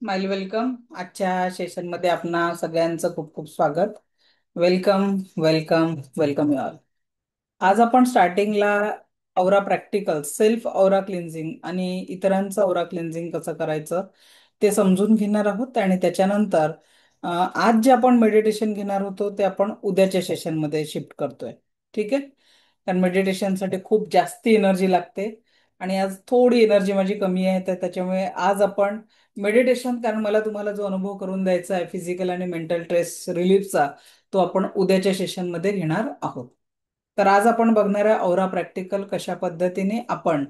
माइल वेलकम. आजच्या सेशनमध्ये आपणा सगळ्यांचं खूप खूप स्वागत. Welcome, welcome, welcome you all. आज आपण स्टार्टिंगला औरा प्रॅक्टिकल सेल्फ औरा क्लिन्झिंग आणि इतरांचं औरा क्लिन्झिंग कसं करायचं ते समजून घेणार आहोत. आणि त्याच्यानंतर आज जे आपण मेडिटेशन घेणार होतो ते आपण उद्याच्या सेशनमध्ये शिफ्ट करतोय. ठीक आहे. कारण मेडिटेशनसाठी खूप जास्ती एनर्जी लागते आणि आज थोडी एनर्जी माझी कमी आहे, तर त्याच्यामुळे आज आपण मेडिटेशन, कारण मला तुम्हाला जो अनुभव करून द्यायचा आहे फिजिकल आणि मेंटल स्ट्रेस रिलीफचा, तो आपण उद्याच्या सेशनमध्ये घेणार आहोत. तर आज आपण बघणार आहे औरा प्रॅक्टिकल, कशा पद्धतीने आपण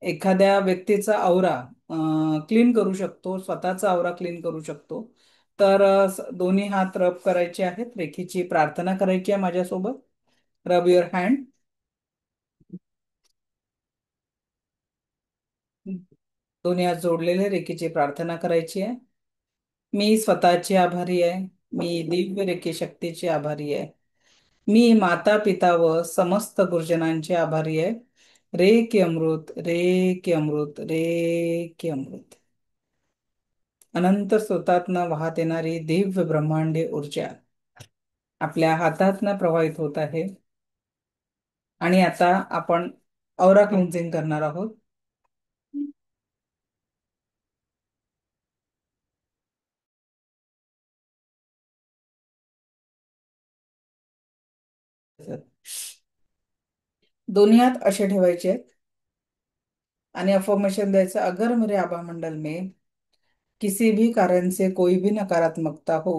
एखाद्या व्यक्तीचा औरा क्लीन करू शकतो, स्वतःचा औरा क्लीन करू शकतो. तर दोन्ही हात रब करायचे आहेत, रेखीची प्रार्थना करायची आहे माझ्यासोबत. रब युअर हँड. दोन्ही हात जोडलेले रेखीची प्रार्थना करायची आहे. मी स्वतःची आभारी आहे. मी दिव्य रेखी शक्तीची आभारी आहे. मी माता पिता व समस्त गुरुजनांचे आभारी आहे. रे की अमृत, रे की अमृत, रे की अमृत. अनंत स्रोतातनं वाहत येणारी दिव्य ब्रह्मांडीय ऊर्जा आपल्या हातातनं प्रवाहित होत आहे. आणि आता आपण औरा क्लिन्झिंग करणार आहोत. दोन्ही हात असे ठेवायचे आहेत आणि अफर्मेशन द्यायचं. अगर मेरे आभा मंडल में किसी भी कारण से कोई भी नकारात्मकता हो,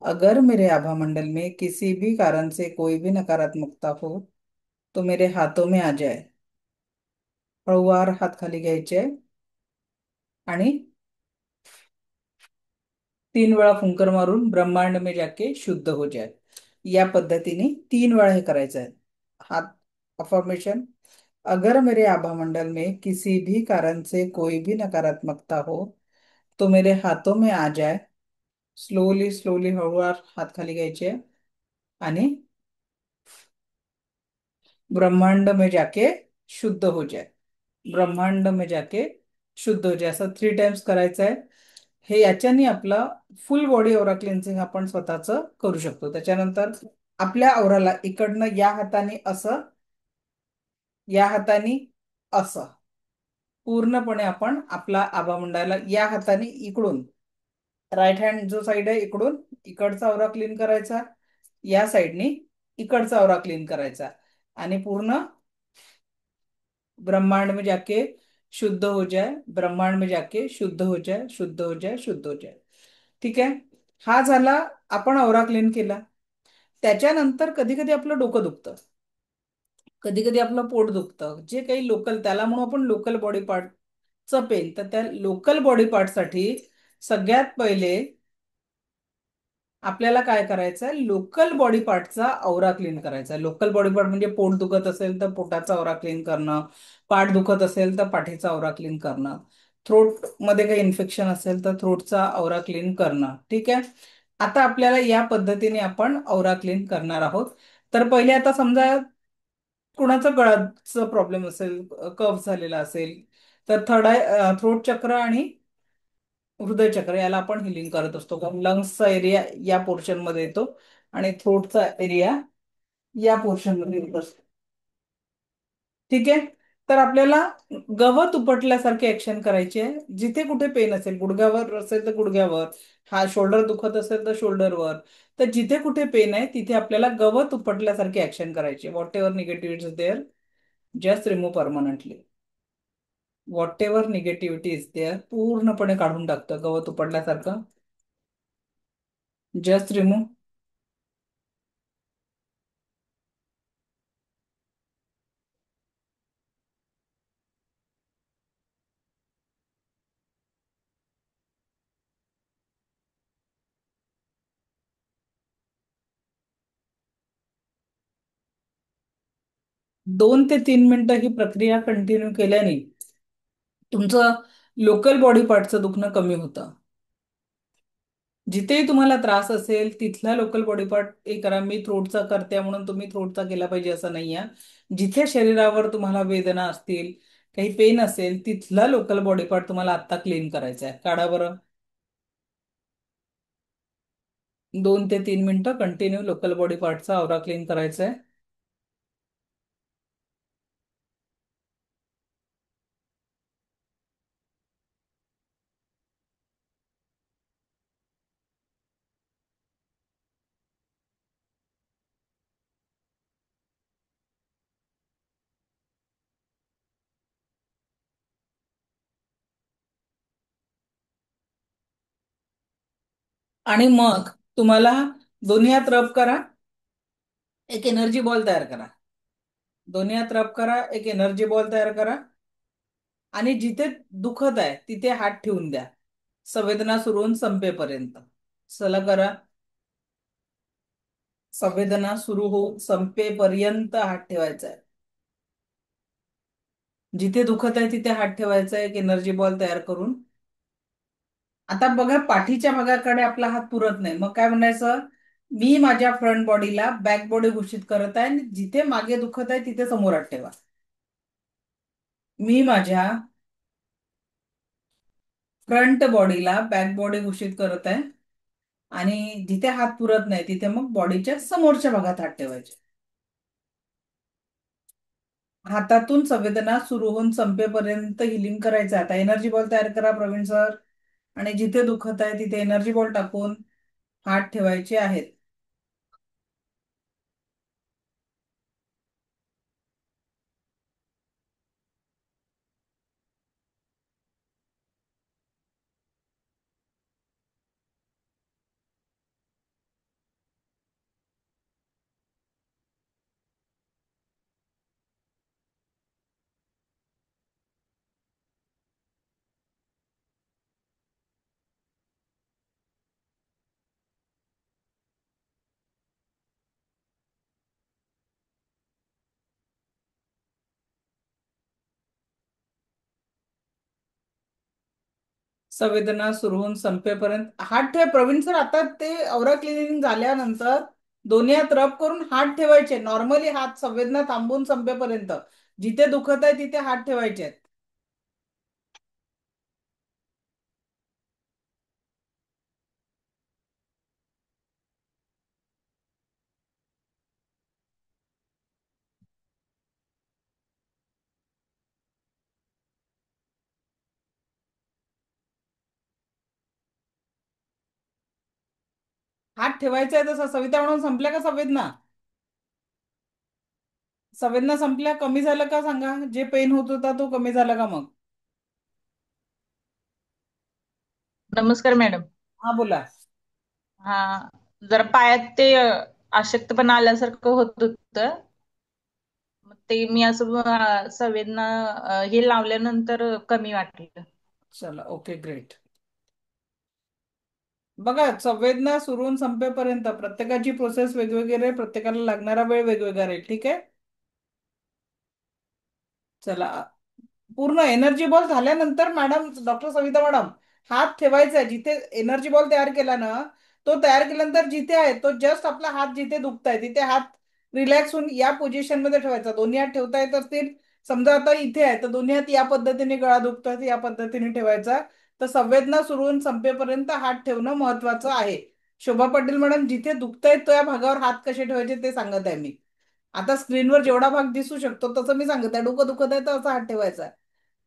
अगर मेरे आभा मंडल में किसी भी कारण से कोई भी नकारात्मकता हो, तो मेरे हाथों में आ जाए. हळूवार हात खाली घ्यायचे आणि 3 वेळा फुंकर मारून ब्रह्मांड में जाके शुद्ध हो जाए. या पद्धतीने 3 वेळा हे करायचं आहे. हात अफर्मेशन. अगर मेरे आभा मंडल में किसी भी कारण से कोई भी नकारात्मकता हो, तो मेरे हाथों में आ जाए. स्लोली स्लोली हळूवार हात खाली घ्यायचे आणि ब्रह्मांड में जाके शुद्ध हो जाए. ब्रह्मांड में जाके शुद्ध हो जाए, असं 3 टाइम्स करायचं आहे. हे याच्याने आपला फुल बॉडी औरा क्लिन्सिंग आपण स्वतःच करू शकतो. त्याच्यानंतर आपल्या औराला इकडनं या हाताने असं, या हाताने असं पूर्णपणे आपण आपला आभा मंडळाला या हाताने इकडून, राईट हँड जो साइड आहे इकडून इकडचा औरा क्लीन करायचा, या साइडनी इकडचा औरा क्लीन करायचा आणि पूर्ण ब्रह्मांड में जाके शुद्ध हो जाए, ब्रह्मांड में जाके शुद्ध हो जाए, शुद्ध हो जाए, शुद्ध हो जाए. ठीक आहे. हा झाला, आपण औरा क्लीन केला. त्याच्यानंतर कधी कधी आपलं डोकं दुखतं, कधी कधी आपलं पोट दुखतं, जे काही लोकल, त्याला म्हणून आपण लोकल बॉडी पार्टचं पेन. तर त्या लोकल बॉडी पार्टसाठी सगळ्यात पहिले आपल्याला काय करायचं आहे, लोकल बॉडी पार्टचा औरा क्लीन करायचा आहे. लोकल बॉडी पार्ट म्हणजे पोट दुखत असेल तर पोटाचा औरा क्लीन करणं, पाठ दुखत असेल तर पाठीचा औरा क्लीन करणं, थ्रोट मध्ये काही इन्फेक्शन असेल तर थ्रोटचा औरा क्लीन करणं. ठीक आहे. आता आपल्याला या पद्धतीने आपण औरा क्लीन करणार आहोत. तर पहिले आता समजा कुणाचा गळाचा प्रॉब्लेम असेल, कफ झालेला असेल, तर थर्ड आय थ्रोट चक्र आणि हृदय चक्र याला आपण हिलिंग करत असतो. कारण लंग्सचा एरिया या पोर्शन मध्ये येतो आणि थ्रोटचा एरिया या पोर्शन मध्ये येत असतो. ठीक आहे. तर आपल्याला गवत उपटल्यासारखे ऍक्शन करायची आहे. जिथे कुठे पेन असेल, गुडघ्यावर असेल तर गुडघ्यावर, हा शोल्डर दुखत असेल तर शोल्डरवर, तर जिथे कुठे पेन आहे तिथे आपल्याला गवत उपटल्यासारखे ऍक्शन करायचे. Whatever negativity is there, just remove permanently. Whatever negativity is there पूर्णपणे काढून टाकतं गवत उपटल्यासारखं. Just remove. 2 ते 3 मिनिटं ही प्रक्रिया कंटिन्यू केल्याने तुमचं लोकल बॉडी पार्टचं दुखणं कमी होतं. जिथेही तुम्हाला त्रास असेल तिथला लोकल बॉडी पार्ट हे करा. मी थ्रोटचा करते म्हणून तुम्ही थ्रोटचा केला पाहिजे असं नाही आहे. जिथे शरीरावर तुम्हाला वेदना असतील काही पेन असेल, तिथला लोकल बॉडी पार्ट तुम्हाला आत्ता क्लीन करायचा आहे. काढा बरं. 2 ते 3 मिनिटं कंटिन्यू लोकल बॉडी पार्टचा आवरा क्लीन करायचा आहे. आणि मग तुम्हाला दोन्ही हात रब करा, एक एनर्जी बॉल तयार करा. दोन्ही हात रब करा, एक एनर्जी बॉल तयार करा. आणि जिथे दुखत आहे तिथे हात ठेवून द्या, संवेदना सुरू होऊन संपेपर्यंत. चला करा. संवेदना सुरू होऊन संपेपर्यंत हात ठेवायचा आहे. जिथे दुखत आहे तिथे हात ठेवायचा आहे, एक एनर्जी बॉल तयार करून. आता बघा, पाठीच्या भागाकडे आपला हात पुरत नाही, मग काय म्हणायचं? मी माझ्या फ्रंट बॉडीला बॅक बॉडी घोषित करत आहे आणि जिथे मागे दुखत आहे तिथे समोर हात ठेवा. मी माझ्या फ्रंट बॉडीला बॅक बॉडी घोषित करत आहे आणि जिथे हात पुरत नाही तिथे मग बॉडीच्या समोरच्या भागात हात ठेवायचे. हातातून संवेदना सुरू होऊन संपेपर्यंत हिलिंग करायचं. आता एनर्जी बॉल तयार करा प्रवीण सर, आणि जिथे दुखत आहे तिथे एनर्जी बॉल टाकून हात ठेवायचे आहेत. संवेदना सुरू होऊन संपेपर्यंत हात ठेव प्रवीण सर. आता ते औरा क्लिनिंग झाल्यानंतर दोन्ही हात रब करून हात ठेवायचे, नॉर्मली हात संवेदना थांबून संपेपर्यंत. जिथे दुखत आहे तिथे हात ठेवायचे आहेत. हात ठेवायचा आहे तसं. सविता म्हणून संपल्या का संवेदना? संवेदना संपल्या, कमी झालं का सांगा? जे पेन होत होता तो कमी झाला का मग? नमस्कार मॅडम. हा बोला. हा, जरा पायात ते अशक्तपणा आल्यासारखं होत होतं. मग ते मी असं संवेदना हे लावल्यानंतर कमी वाटलं. चला, ओके, ग्रेट. बघा, संवेदना सुरून संपेपर्यंत प्रत्येकाची प्रोसेस वेगवेगळी आहे, प्रत्येकाला लागणारा वेळ वेगवेगळा आहे. ठीक आहे. चला, पूर्ण एनर्जी बॉल झाल्यानंतर मॅडम, डॉक्टर सविता मॅडम, हात ठेवायचा आहे जिथे एनर्जी बॉल तयार केला ना, तो तयार केल्यानंतर जिथे आहे तो जस्ट आपला हात जिथे दुखताय तिथे हात रिलॅक्स होऊन या पोझिशन मध्ये ठेवायचा. दोन्ही हात ठेवता येत असतील, समजा आता इथे आहे तर दोन्ही हात या पद्धतीने, गळा दुखतोय तर या पद्धतीने ठेवायचा. तर संवेदना सुरू होऊन संपेपर्यंत हात ठेवणं महत्वाचं आहे. शोभा पाटील मॅडम, जिथे दुखतायत तो या भागावर हात कसे ठेवायचे ते सांगत आहे मी. आता स्क्रीनवर जेवढा भाग दिसू शकतो तसं मी सांगत आहे. डोकं दुखत आहे तर असा हात ठेवायचा,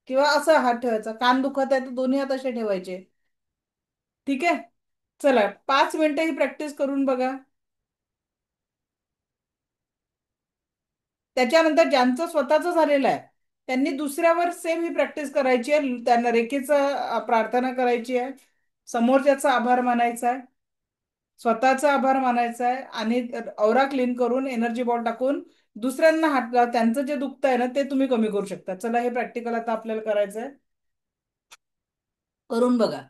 किंवा असा हात ठेवायचा. कान दुखत आहे तर दोन्ही हात असे ठेवायचे. ठीक आहे. चला, 5 मिनिटं ही प्रॅक्टिस करून बघा. त्याच्यानंतर ज्यांचं स्वतःचं झालेलं आहे त्यांनी दुसऱ्यावर सेम ही प्रॅक्टिस करायची आहे. त्यांना रेखेचा प्रार्थना करायची आहे, समोरच्याचा आभार मानायचा आहे, स्वतःचा आभार मानायचा आहे, आणि औरा क्लीन करून एनर्जी बॉल टाकून दुसऱ्यांना हात, त्यांचं जे दुखत आहे ना ते तुम्ही कमी करू शकता. चला, हे प्रॅक्टिकल आता आपल्याला करायचं आहे. करून बघा.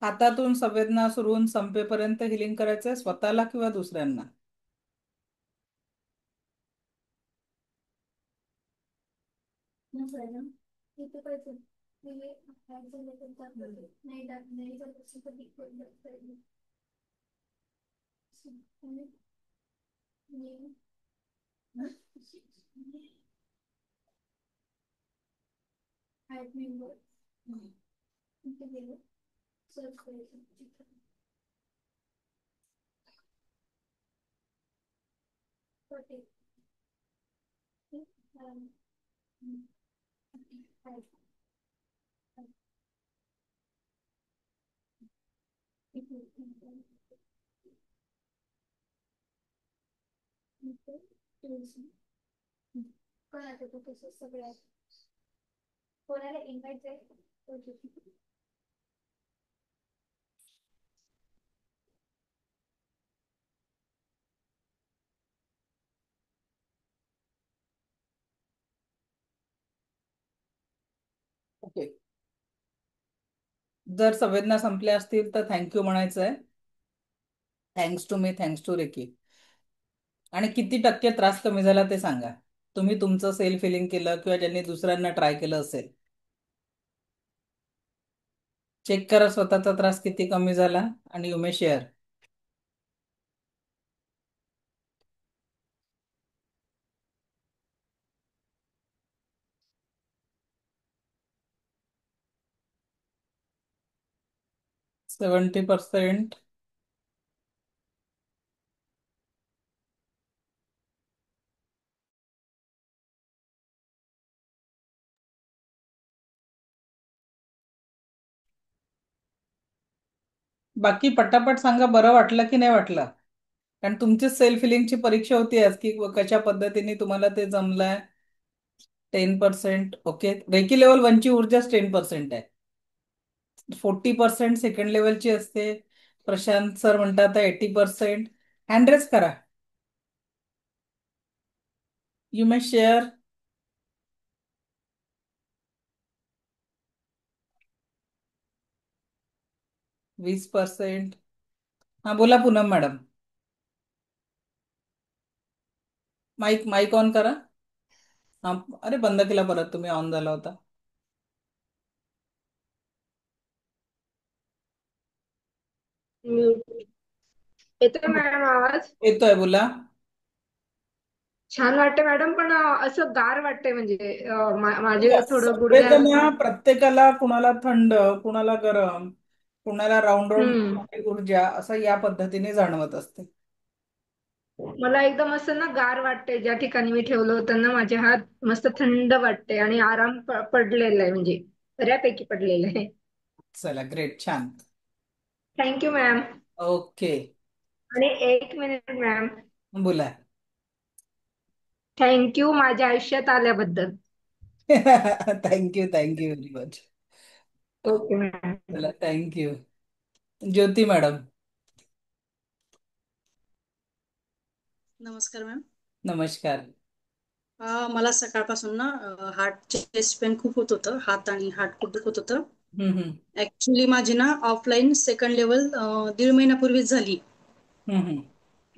हातातून संवेदना सुरू होऊन संपेपर्यंत हिलिंग करायचंय, स्वतःला किंवा दुसऱ्यांना? ओके. जर संवेदना संपल्या असतील तर थँक्यू म्हणायचंय. Thanks to me, thanks to reiki. आणि किती टक्के त्रास कमी झाला ते सांगा. तुम्ही तुमचं सेल्फ फिलिंग केलं किंवा ज्यांनी दुसऱ्यांना ट्राय केलं असेल. चेक करा स्वतःचा त्रास किती कमी झाला आणि यू मे शेअर. 70%. बाकी पटापट सांगा, बरं वाटलं की नाही वाटलं? कारण तुमची सेल्फ फिलिंगची परीक्षा होती आज की कशा पद्धतीने तुम्हाला ते जमलंय. 10%. ओके. रेकी लेवल 1ची ऊर्जाच 10% आहे. 40% सेकंड लेवलची असते. प्रशांत सर म्हणतात 80%. हँड रेस करा. You may share. 20%. हा बोला Poonam madam. Mike mike on करा. हा. अरे बंद केला परत, तुम्ही ऑन झाला होता. म्यूट. येतोय मॅडम आवाज? येतोय, बोला. छान वाटते मॅडम, पण असं गार वाटते म्हणजे माझे बघा, थोडं गुडघ्या. संवेदना प्रत्येकाला, कुणाला थंड, कुणाला गरम, कुणाला राऊंड हम्म. राऊंड ऊर्जा असं या पद्धतीने जाणवत असते. मला एकदम असं ना गार वाटते, ज्या ठिकाणी मी ठेवलं होतं ना माझे हात, मस्त थंड वाटते आणि आराम पडलेला आहे, म्हणजे बऱ्यापैकी पडलेला आहे. चला, ग्रेट, छान. Thank you ma'am. ओके. आणि एक मिनिट मॅम. बोला. थँक्यू माझ्या आयुष्यात आल्याबद्दल. Thank you, thank you very much. Okay ma'am. चला, थँक्यू. ज्योती मॅडम. नमस्कार मॅम. नमस्कार. मला सकाळपासून ना हार्ट चेस्ट पेन खूप होत होतं, हात आणि हार्ट खूप दुखत होतं. हम्म, ऍक्च्युली माझी ना ऑफलाईन सेकंड लेवल 1.5 महिन्यापूर्वीच झाली. हम्म, हम्म.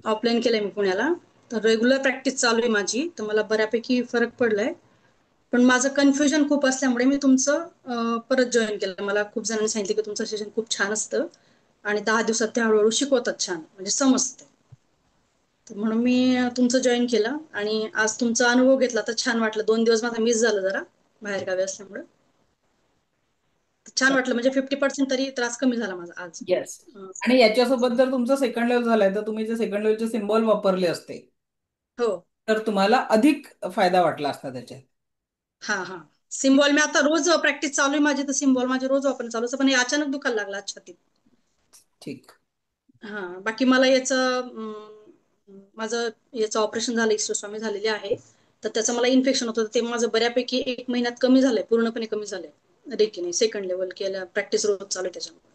ऑफलाईन केलंय मी पुण्याला. तर रेग्युलर प्रॅक्टिस चालू आहे माझी, तर मला बऱ्यापैकी फरक पडलाय. पण माझं कन्फ्युजन खूप असल्यामुळे मी तुमचं परत जॉईन केलं. मला खूप जणांनी सांगितलं की तुमचं सेशन खूप छान असतं आणि 10 दिवसात ते हळूहळू शिकवतात छान, म्हणजे समजतं. तर म्हणून मी तुमचं जॉईन केलं आणि आज तुमचा अनुभव घेतला तर छान वाटलं. 2 दिवस माझा मिस झालं जरा बाहेरगावी असल्यामुळे. छान वाटलं, म्हणजे 50% तरी त्रास कमी झाला माझा आज. येस. आणि याच्यासोबत जर तुमचं सेकंड लेवल झालंय तर तुम्ही जे सेकंड लेवलचे सिम्बॉल वापरले असते हो. तर तुम्हाला अधिक फायदा वाटला असता त्याच्यात. हा हा. सिम्बॉल मी आता रोज प्रॅक्टिस चालू आहे माझी, तर सिम्बॉल माझे रोज वापरणं चालू असतं, पण हे अचानक दुखायला लागला छातीत. ठीक. हा. बाकी मला याचं माझं याचं ऑपरेशन झालं, इस्टोस्टॉमी झालेली आहे. तर त्याचं मला इन्फेक्शन होतं, ते माझं बऱ्यापैकी 1 महिन्यात कमी झालंय, पूर्णपणे कमी झालंय रेकीने. सेकंड लेवल केलं, प्रॅक्टिस रोज चालू आहे त्याच्यामुळे.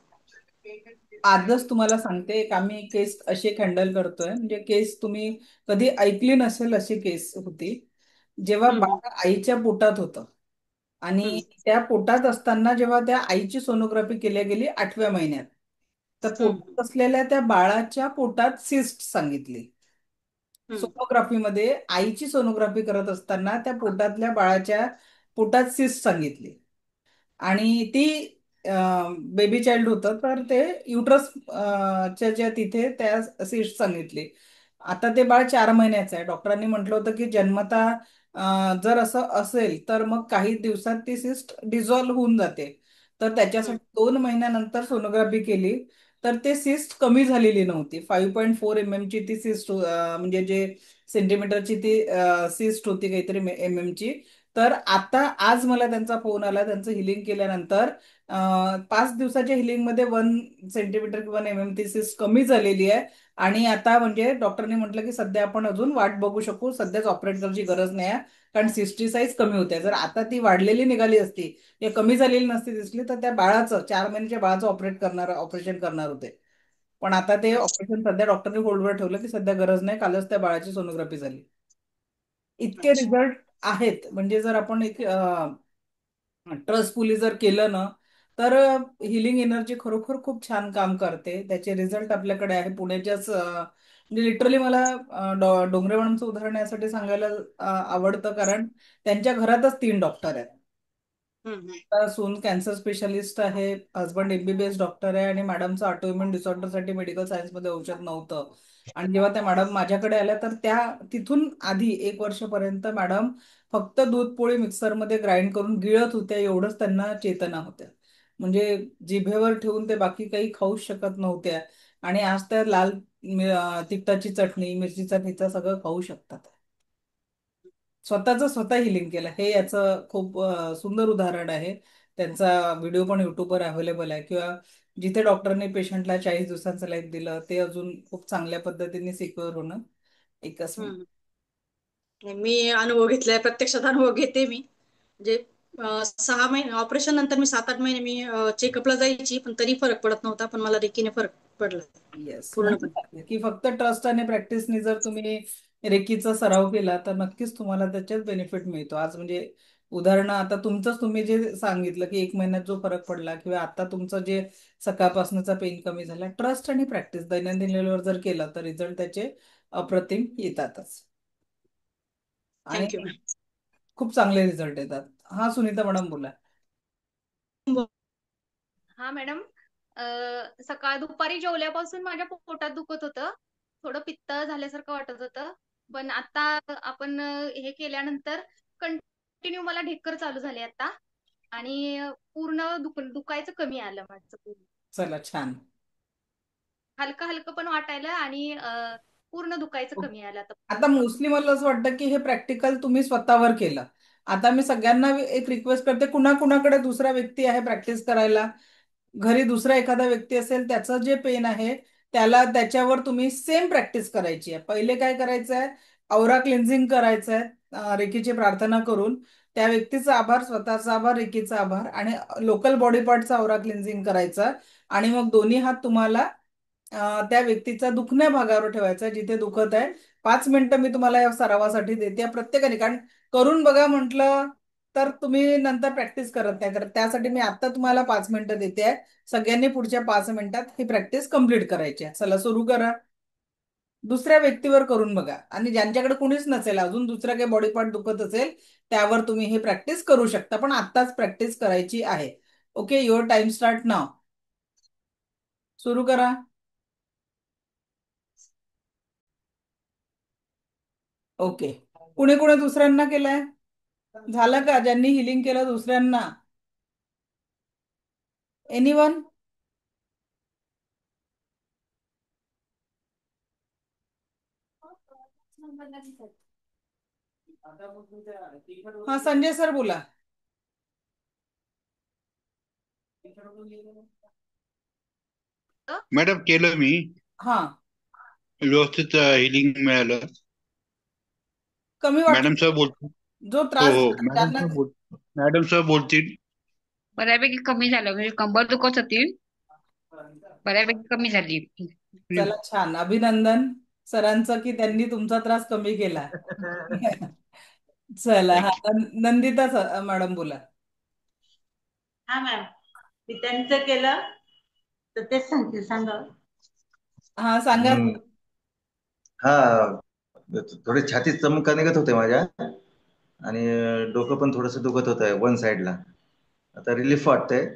आजच तुम्हाला सांगते, एक आम्ही केस अशी हँडल करतोय, म्हणजे केस तुम्ही कधी ऐकली नसेल अशी केस होती. जेव्हा हम्म. बाळ आईच्या पोटात होतं आणि हम्म, त्या पोटात असताना जेव्हा त्या आईची सोनोग्राफी केल्या गेली 8व्या महिन्यात, तर हम्म, पोटात असलेल्या त्या बाळाच्या पोटात सिस्ट सांगितली. हम्म, सोनोग्राफीमध्ये आईची सोनोग्राफी करत असताना त्या पोटातल्या बाळाच्या पोटात सिस्ट सांगितली. आणि ती बेबी चाइल्ड होतं, तर ते युट्रस च्या ज्या तिथे त्या सिस्ट सांगितली. आता ते बाळ 4 महिन्याचं आहे. डॉक्टरांनी म्हटलं होतं की जन्मता जर असं असेल तर मग काही दिवसात ती सिस्ट डिझॉल्व्ह होऊन जाते. तर हम्म, त्याच्यासाठी 2 महिन्यानंतर सोनोग्राफी केली, तर ते सिस्ट कमी झालेली नव्हती. 5.4 ची ती सिस्ट, म्हणजे जे सेंटीमीटरची ती सिस्ट होती काहीतरी ची. तर आता आज मला त्यांचा फोन आला, त्यांचं हिलिंग केल्यानंतर 5 दिवसाच्या हिलिंगमध्ये 1 सेंटीमीटर किंवा ती सिस्ट कमी झालेली आहे. आणि आता म्हणजे डॉक्टरने म्हटलं की सध्या आपण अजून वाट बघू शकू, सध्याच ऑपरेट करायची गरज नाही आहे, कारण सिस्टची साईज कमी होते. जर आता ती वाढलेली निघाली असती या कमी झालेली नसती दिसली, तर त्या बाळाचं 4 महिन्याच्या बाळाचं ऑपरेशन करणार होते. पण आता ते अच्छा, ऑपरेशन सध्या डॉक्टरने होल्डवर ठेवलं की सध्या गरज नाही, कालच त्या बाळाची सोनोग्राफी झाली. इतके अच्छा. रिझल्ट आहेत. म्हणजे जर आपण एक ट्रस्टफुली जर केलं ना, तर हिलिंग एनर्जी खरोखर खूप छान काम करते. त्याचे रिझल्ट आपल्याकडे आहे पुण्याच्याच, म्हणजे लिटरली मला डोंगरे मॅडमचं उदाहरण यासाठी सांगायला आवडतं, कारण त्यांच्या घरातच 3 डॉक्टर आहेत. हम्म, हम्म, सून कॅन्सर स्पेशालिस्ट आहे, हजबंड एमबीबीएस डॉक्टर आहे, आणि मॅडमचं ऑटोइम्युन डिसऑर्डरसाठी मेडिकल सायन्समध्ये औषध नव्हतं. आणि जेव्हा त्या मॅडम माझ्याकडे आल्या, तर त्या तिथून आधी 1 वर्षापर्यंत मॅडम फक्त दूध पोळी मिक्सरमध्ये ग्राइंड करून गिळत होत्या, एवढंच त्यांना चेतना होत्या. म्हणजे जिभेवर ठेवून ते बाकी काही खाऊच शकत नव्हत्या. आणि आज त्या लाल तिखटाची चटणी, मिरचीचा ठेचा सगळं खाऊ शकतात. स्वतःच स्वतः हिलिंग केलं, हे याचं खूप सुंदर उदाहरण आहे. त्यांचा व्हिडिओ पण युट्यूबवर अवेलेबल आहे. किंवा जिथे डॉक्टरने पेशंटला 40 दिवसांचं लाईफ दिलं, ते अजून खूप चांगल्या पद्धतीने सिक्युअर होणं एकच मिनिट. हम्म. मी अनुभव घेतलाय, प्रत्यक्षात अनुभव घेते मी. म्हणजे 6 महिने ऑपरेशन नंतर मी 7-8 महिने मी चेकअपला जायची, पण तरी फरक पडत नव्हता. पण मला रेकीने फरक पडला येस, म्हणून पूर्णपणे. सांगते की फक्त ट्रस्ट आणि प्रॅक्टिसने जर तुम्ही रेकीचा सराव केला, तर नक्कीच तुम्हाला त्याच्यात बेनिफिट मिळतो. आज म्हणजे उदाहरणं, आता तुमचंच तुम्ही जे सांगितलं की 1 महिन्यात जो फरक पडला, किंवा आता तुमचं जे सकाळपासूनचा पेन कमी झाला, ट्रस्ट आणि प्रॅक्टिस दैनंदिन लेवलवर जर केलं, तर रिझल्ट त्याचे अप्रतिम येतातच. आणि थँक्यू खूप चांगले रिझल्ट येतात. हा, सुनीता मॅडम बोला. मॅम. हा मॅडम, सकाळ दुपारी जेवल्यापासून माझ्या पोटात दुखत होतं. थोडं पित्त झाल्यासारखं वाटत होतं. पण आता आपण हे केल्यानंतर कंटिन्यू मला ढेकर चालू झाले आता. आणि पूर्ण दुखायचं कमी आलं माझं पूर्ण. चला, छान. हलकं हलकं पण वाटायला, आणि पूर्ण दुखायचं कमी आलं आता आता पूर्ण. मोस्टली मला असं वाटतं की हे प्रॅक्टिकल तुम्ही स्वतःवर केलं. आता मी सगळ्यांना एक रिक्वेस्ट करते, कुणाकुणाकडे दुसरा व्यक्ती आहे प्रॅक्टिस करायला, घरी दुसरा एखादा व्यक्ती असेल, त्याचं जे पेन आहे त्याला त्याच्यावर तुम्ही सेम प्रॅक्टिस करायची आहे. पहिले काय करायचं आहे, औरा क्लिन्झिंग करायचं आहे, रेकीची प्रार्थना करून त्या व्यक्तीचा आभार, स्वतःचा आभार, रेकीचा आभार, आणि लोकल बॉडी पार्टचा औरा क्लिन्झिंग करायचा. आणि मग दोन्ही हात तुम्हाला त्या व्यक्तीचा दुखण्या भागावर ठेवायचा जिथे दुखत आहे. 5 मिनिटं मी तुम्हाला या सरावासाठी देते या प्रत्येकाने, कारण करून बघा म्हटलं तर तुम्ही नंतर प्रॅक्टिस करत नाही. तर त्यासाठी मी आता तुम्हाला 5 मिनिटं देते आहे. सगळ्यांनी पुढच्या 5 मिनिटात ही प्रॅक्टिस कम्प्लीट करायची आहे. चला, सुरू करा. दुसऱ्या व्यक्तीवर करून बघा, आणि ज्यांच्याकडे कुणीच नसेल, अजून दुसरा काही बॉडी पार्ट दुखत असेल, त्यावर तुम्ही हे प्रॅक्टिस करू शकता, पण आत्ताच प्रॅक्टिस करायची आहे. ओके, युअर टाइम स्टार्ट नाव. सुरू करा. ओके. कुणी कुणी दुसऱ्यांना केलंय? झालं का ज्यांनी हिलिंग केलं दुसऱ्यांना? एनीवन? हा, संजय सर बोला. मॅडम केलं मी. हा, व्यवस्थित हिलिंग मिळालं. कमी मॅडम वाटलं? साहेब बोलतील. जो हो त्रास हो, ज्यांना, मॅडम साहेब बोलतील. बऱ्यापैकी कमी झालं, म्हणजे कंबर दुखत होती, बऱ्यापैकी कमी झाली. चला, छान, अभिनंदन सरांचं की त्यांनी तुमचा त्रास कमी केला. चला, हा, थँक्यू. नंदिता मॅडम बोला. हा मॅम, मी त्यांचं केलं तर तेच सांगते, सांगा. हा सांगा. हा, थोडी छाती चमका निघत होते माझ्या, आणि डोकं पण थोडंसं दुखत होतं वन साइडला. आता रिलीफ वाटतंय,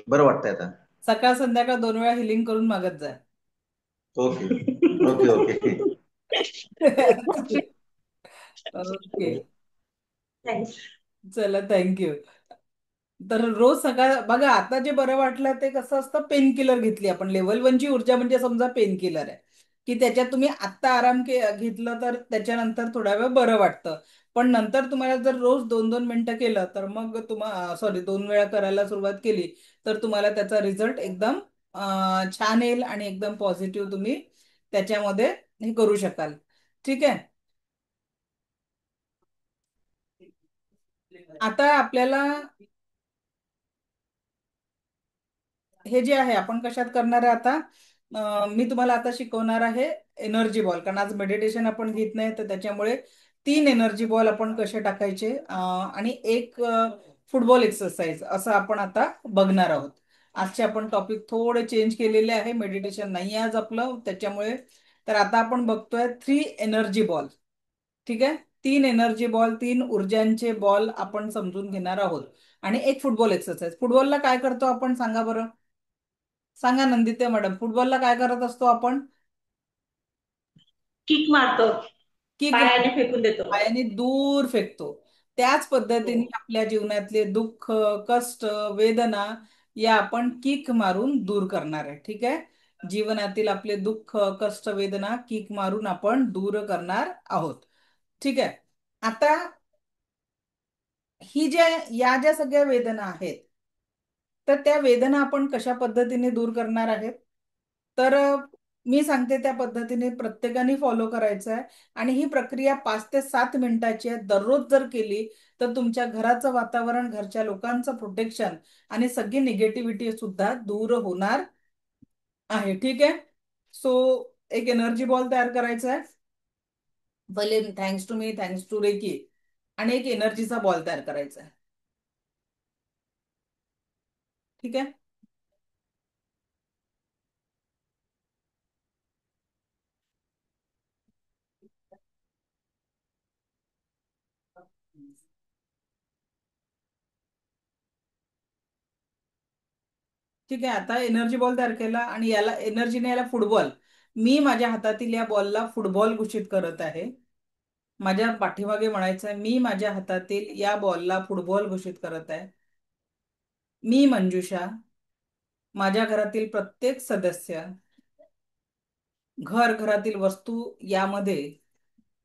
बरं वाटतंय आता. सकाळ संध्याकाळ 2 वेळा हिलिंग करून मागत जा. Okay okay okay. Okay, thanks. चला थँक्यू. तर रोज सकाळ बघा, आता जे बरं वाटलं ते कसं असतं, पेन किलर घेतली आपण. लेवल 1 ची ऊर्जा म्हणजे समजा पेन किलर आहे, की त्याच्यात तुम्ही आत्ता आराम घेतलं तर त्याच्यानंतर थोडा वेळ बरं वाटतं. पण नंतर तुम्हाला जर रोज 2-2 मिनिटं केलं तर मग तुम्हाला, सॉरी, 2 वेळा करायला सुरुवात केली तर तुम्हाला त्याचा रिझल्ट एकदम छान येईल आणि एकदम पॉझिटिव्ह तुम्ही त्याच्यामध्ये हे करू शकाल. ठीक आहे. आता आपल्याला हे जे आहे आपण कशात करणार आहे आता, मी तुम्हाला आता शिकवणार आहे एनर्जी बॉल. कारण आज मेडिटेशन आपण घेत नाही, तर त्याच्यामुळे 3 एनर्जी बॉल आपण कसे टाकायचे, आणि एक फुटबॉल एक्सरसाइज, असं आपण आता बघणार आहोत. आजचे आपण टॉपिक थोडे चेंज केलेले आहे, मेडिटेशन नाही आहे आज आपलं त्याच्यामुळे. तर आता आपण बघतोय 3 एनर्जी बॉल. ठीक आहे. 3 एनर्जी बॉल, 3 ऊर्जांचे बॉल आपण समजून घेणार आहोत. आणि एक फुटबॉल एक्सरसाइज. फुटबॉलला काय करतो आपण सांगा बरं. सांगा नंदिते मॅडम, फुटबॉलला काय करत असतो आपण? किक मारतो, किक पायाने मारतो, फेकून देतो. पायाने दूर फेकतो. त्याच हो. पद्धतीने आपल्या जीवनातले दुःख, कष्ट, वेदना या आपण किक मारून दूर करणार आहे. ठीक आहे. जीवनातील आपले दुःख, कष्ट, वेदना किक मारून आपण दूर करणार आहोत. ठीक आहे. आता या ज्या सगळ्या वेदना आहेत, तर त्या वेदना आपण कशा पद्धतीने दूर करणार आहेत, तर मी सांगते त्या पद्धतीने प्रत्येकाने फॉलो करायचं आहे. आणि ही प्रक्रिया 5 ते 7 मिनिटाची आहे. दररोज जर केली तर तुमच्या घराचं वातावरण, घरच्या लोकांचं प्रोटेक्शन आणि सगळी निगेटिव्हिटी सुद्धा दूर होणार आहे. ठीक आहे. सो एक एनर्जी बॉल तयार करायचा आहे. पहिले thanks to me, thanks to reiki, आणि एक एनर्जीचा बॉल तयार करायचा आहे. ठीक आहे. ठीक आहे. आता एनर्जी बॉल तयार केला आणि याला एनर्जीने, याला फुटबॉल, मी माझ्या हातातील या बॉलला फुटबॉल घोषित करत आहे. माझ्या पाठीमागे म्हणायचं आहे, मी माझ्या हातातील या बॉलला फुटबॉल घोषित करत आहे. मी मंजुषा, माझ्या घरातील प्रत्येक सदस्य, घरातील वस्तू यामध्ये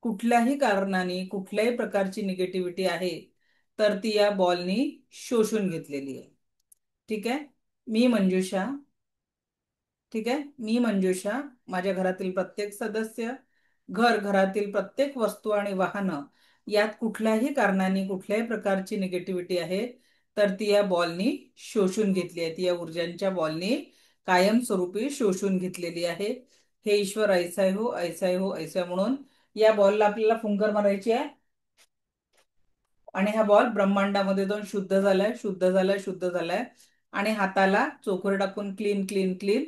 कुठल्याही कारणाने कुठल्याही प्रकारची निगेटिव्हिटी आहे तर ती या बॉलनी शोषून घेतलेली आहे. ठीक आहे. मी मंजुषा, ठीक आहे, मी मंजुषा, माझ्या घरातील प्रत्येक सदस्य, घरातील प्रत्येक वस्तू आणि वाहनं यात कुठल्याही कारणाने कुठल्याही प्रकारची निगेटिव्हिटी आहे तर ती या बॉलनी शोषून घेतली आहे. ती या ऊर्जांच्या बॉलनी कायमस्वरूपी शोषून घेतलेली आहे. हे ईश्वर ऐसा हो, ऐसा हो, ऐसा म्हणून या बॉलला आपल्याला फुंकर मारायची आहे. आणि हा बॉल ब्रह्मांडामध्ये जाऊन शुद्ध झालाय, शुद्ध झालाय, शुद्ध झालाय. आणि हाताला चोकर टाकून clean clean clean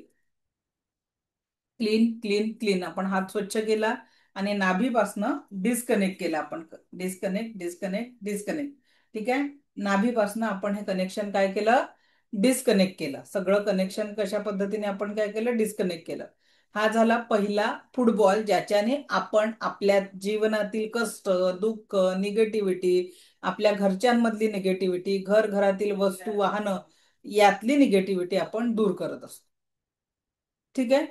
clean clean clean आपण हात स्वच्छ केला आणि नाभीपासनं डिस्कनेक्ट केला आपण. Disconnect, disconnect, disconnect. ठीक आहे. नाभीपासनं आपण हे कनेक्शन काय केलं, डिस्कनेक्ट केलं. सगळं कनेक्शन कशा पद्धतीने आपण काय केलं, डिस्कनेक्ट केलं. हा झाला पहिला फुटबॉल, ज्याच्याने आपण आपल्या जीवनातील कष्ट, दुःख, निगेटिव्हिटी, आपल्या घरच्यांमधली निगेटिव्हिटी, घरातील वस्तू, वाहनं यातली निगेटिव्हिटी आपण दूर करत असतो. ठीक आहे.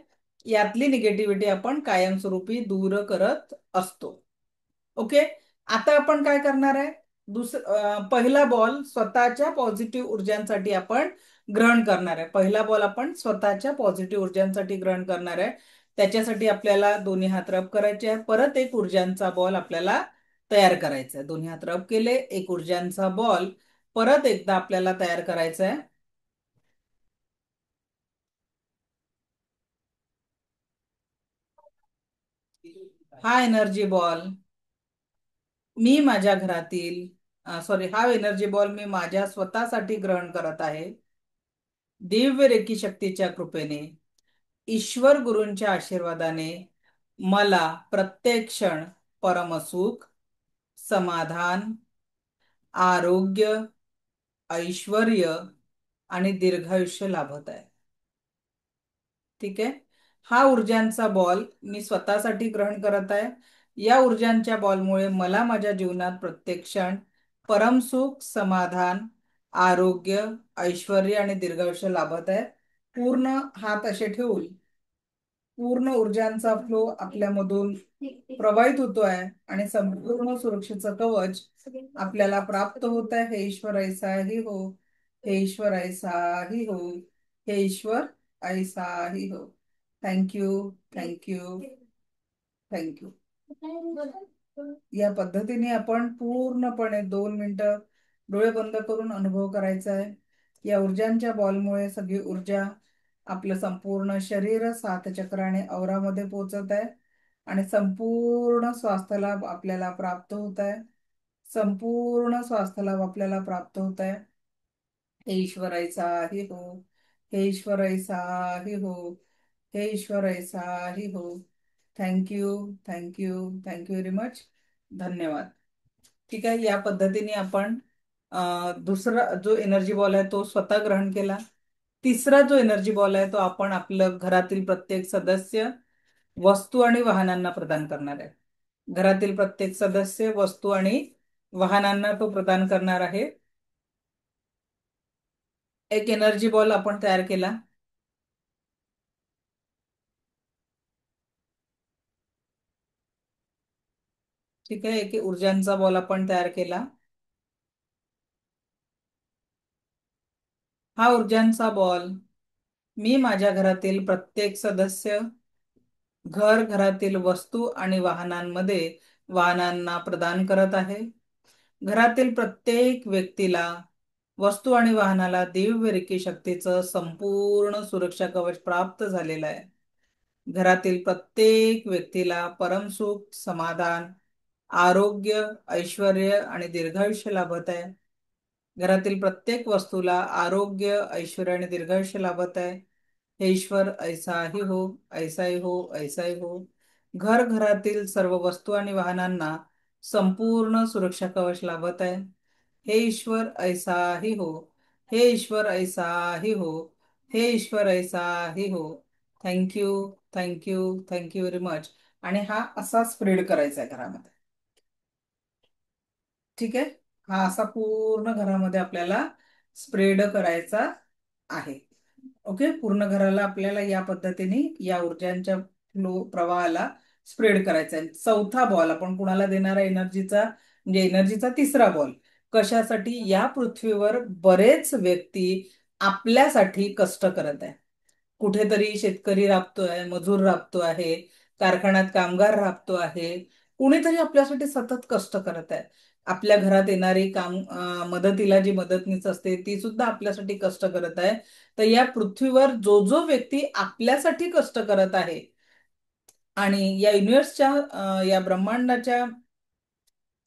यातली निगेटिव्हिटी आपण कायमस्वरूपी दूर करत असतो. ओके. आता आपण काय करणार आहे, पहिला बॉल स्वतःच्या पॉझिटिव्ह ऊर्जांसाठी आपण ग्रहण करणार आहे. पहिला बॉल आपण स्वतःच्या पॉझिटिव्ह ऊर्जांसाठी ग्रहण करणार आहे. त्याच्यासाठी आपल्याला दोन्ही हात रब करायचे आहे. परत एक ऊर्जांचा बॉल आपल्याला तयार करायचा आहे. दोन्ही हात रब केले, एक ऊर्जांचा बॉल परत एकदा आपल्याला तयार करायचा आहे. हा एनर्जी बॉल मी माझ्या घरातील सॉरी, हा एनर्जी बॉल मी माझ्या स्वतःसाठी ग्रहण करत आहे. दिव्य रेकी शक्तीच्या कृपेने, ईश्वर गुरूंच्या आशीर्वादाने मला प्रत्येक क्षण परमसुख, समाधान, आरोग्य, ऐश्वर आणि दीर्घायुष्य लाभत आहे. ठीक आहे. हा ऊर्जांचा बॉल मी स्वतःसाठी ग्रहण करत आहे. या ऊर्जांच्या बॉलमुळे मला माझ्या जीवनात प्रत्येक क्षण परमसुख, समाधान, आरोग्य, ऐश्वर आणि दीर्घायुष्य लाभत आहे. पूर्ण हात असे ठेवून पूर्ण ऊर्जांचा फ्लो आपल्यामधून प्रवाहित होतो आहे आणि संपूर्ण सुरक्षेचं कवच आपल्याला प्राप्त होत आहे. हे ईश्वर ऐसाही हो, हे ईश्वर ऐसाही हो, हे ईश्वर ऐसाही हो. Thank you, thank you, thank you. या पद्धतीने आपण पूर्णपणे 2 मिनिटं डोळे बंद करून अनुभव करायचा आहे. या ऊर्जांच्या बॉलमुळे सगळी ऊर्जा आपलं संपूर्ण शरीर 7 चक्राने औरामध्ये पोहोचत आहे आणि संपूर्ण स्वास्थ्य लाभ आपल्याला प्राप्त होत आहे. संपूर्ण स्वास्थ्य लाभ आपल्याला प्राप्त होत आहे. हे ईश्वर ऐसाही हो, हे ईश्वर ऐसाही हो, हे ईश्वर ऐसाही हो. Thank you, thank you, thank you very much. धन्यवाद. ठीक आहे. या पद्धतीने आपण दुसरा जो एनर्जी बॉल आहे तो स्वतः ग्रहण केला. तिसरा जो एनर्जी बॉल आहे तो आपण आपलं घरातील प्रत्येक सदस्य, वस्तू आणि वाहनांना प्रदान करणार आहे. घरातील प्रत्येक सदस्य, वस्तू आणि वाहनांना तो प्रदान करणार आहे. एक एनर्जी बॉल आपण तयार केला. ठीक आहे. एक ऊर्जांचा बॉल आपण तयार केला. हा ऊर्जांचा बॉल मी माझ्या घरातील प्रत्येक सदस्य, घरातील वस्तू आणि वाहनांना प्रदान करत आहे. घरातील प्रत्येक व्यक्तीला, वस्तू आणि वाहनाला दिव्य रेकी शक्तीचं संपूर्ण सुरक्षा कवच प्राप्त झालेलं आहे. घरातील प्रत्येक व्यक्तीला परमसुख, समाधान, आरोग्य, ऐश्वर आणि दीर्घायुष्य लाभत आहे. घरातील प्रत्येक वस्तूला आरोग्य, ऐश्वर आणि दीर्घायुष्य लाभत आहे. हे ईश्वर ऐसाही हो, ऐसाही हो, ऐसाही हो. घरातील सर्व वस्तू आणि वाहनांना संपूर्ण सुरक्षा कवच लाभत आहे. हे ईश्वर ऐसाही हो, हे ईश्वर ऐसाही हो, हे ईश्वर ऐसाही हो. Thank you, thank you, thank you very much. आणि हा असा स्प्रेड करायचा आहे घरामध्ये. ठीक आहे. हा असा पूर्ण घरामध्ये आपल्याला स्प्रेड करायचा आहे. ओके. पूर्ण घराला आपल्याला या पद्धतीने या ऊर्जांच्या प्रवाहाला स्प्रेड करायचा आहे. चौथा बॉल आपण कुणाला देणार आहे एनर्जीचा, म्हणजे एनर्जीचा तिसरा बॉल कशासाठी? या पृथ्वीवर बरेच व्यक्ती आपल्यासाठी कष्ट करत आहे. कुठेतरी शेतकरी राबतोय, मजूर राबतो आहे, कारखान्यात कामगार राबतो आहे, कुणीतरी आपल्यासाठी सतत कष्ट करत आहे. आपल्या घरात येणारी मदतीला जी मदतनीस असते ती सुद्धा आपल्यासाठी कष्ट करत आहे. तर या पृथ्वीवर जो जो व्यक्ती आपल्यासाठी कष्ट करत आहे आणि या युनिव्हर्सच्या या ब्रह्मांडाच्या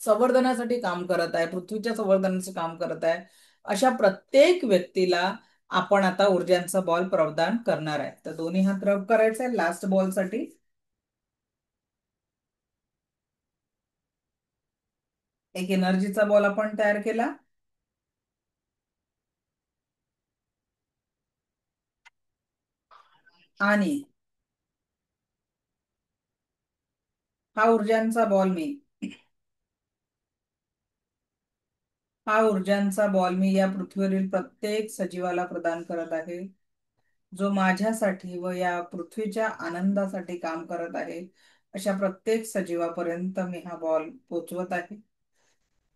संवर्धनासाठी काम करत आहे, पृथ्वीच्या संवर्धनाचे काम करत आहे, अशा प्रत्येक व्यक्तीला आपण आता ऊर्जांचा बॉल प्रदान करणार आहे. तर दोन्ही हात रब करायचे लास्ट बॉल साठी. एक एनर्जीचा बॉल आपण तयार केला. आणि हा ऊर्जांचा बॉल मी या पृथ्वीवरील प्रत्येक सजीवाला प्रदान करत आहे, जो माझ्यासाठी व या पृथ्वीच्या आनंदासाठी काम करत आहे. अशा प्रत्येक सजीवापर्यंत मी हा बॉल पोचवत आहे.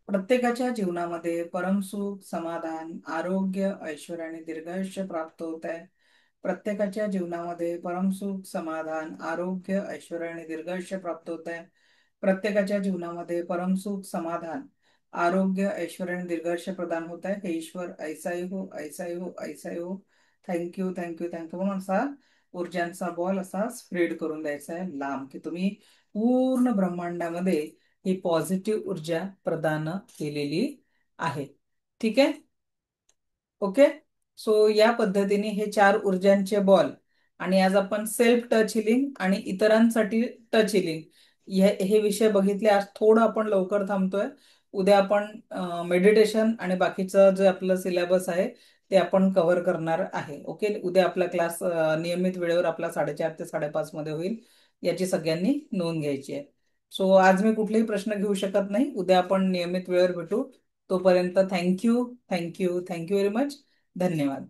प्रत्येकाच्या जीवनामध्ये परमसुख, समाधान, आरोग्य, ऐश्वर्य आणि दीर्घायुष्य प्राप्त होत आहे. प्रत्येकाच्या जीवनामध्ये परमसुख, समाधान, आरोग्य, ऐश्वर्य आणि दीर्घायुष्य प्राप्त होत आहे. प्रत्येकाच्या जीवनामध्ये परमसुख, समाधान, आरोग्य, ऐश्वर्य आणि दीर्घायुष्य प्रदान होत आहे. हे ईश्वर ऐसाही हो, ऐसाही हो, ऐसाही हो. Thank you, thank you, thank you. म्हणून असा ऊर्जांचा बॉल असा स्प्रेड करून द्यायचा आहे लांब, की तुम्ही पूर्ण ब्रह्मांडामध्ये ही पॉझिटिव्ह ऊर्जा प्रदान केलेली आहे. ठीक आहे. ओके. सो या पद्धतीने हे 4 ऊर्जांचे बॉल आणि आज आपण सेल्फ टच हिलिंग आणि इतरांसाठी टच हिलिंग हे विषय बघितले. आज थोडं आपण लवकर थांबतोय. उद्या आपण मेडिटेशन आणि बाकीचं जे आपलं सिलेबस आहे ते आपण कव्हर करणार आहे. ओके. उद्या आपला क्लास नियमित वेळेवर आपला 4:30 ते 5:30 मध्ये होईल, याची सगळ्यांनी नोंद घ्यायची आहे. सो आज मी कुठलेही प्रश्न घेऊ शकत नाही. उद्या आपण नियमित वेळेवर भेटू. तोपर्यंत thank you, thank you, thank you very much. धन्यवाद.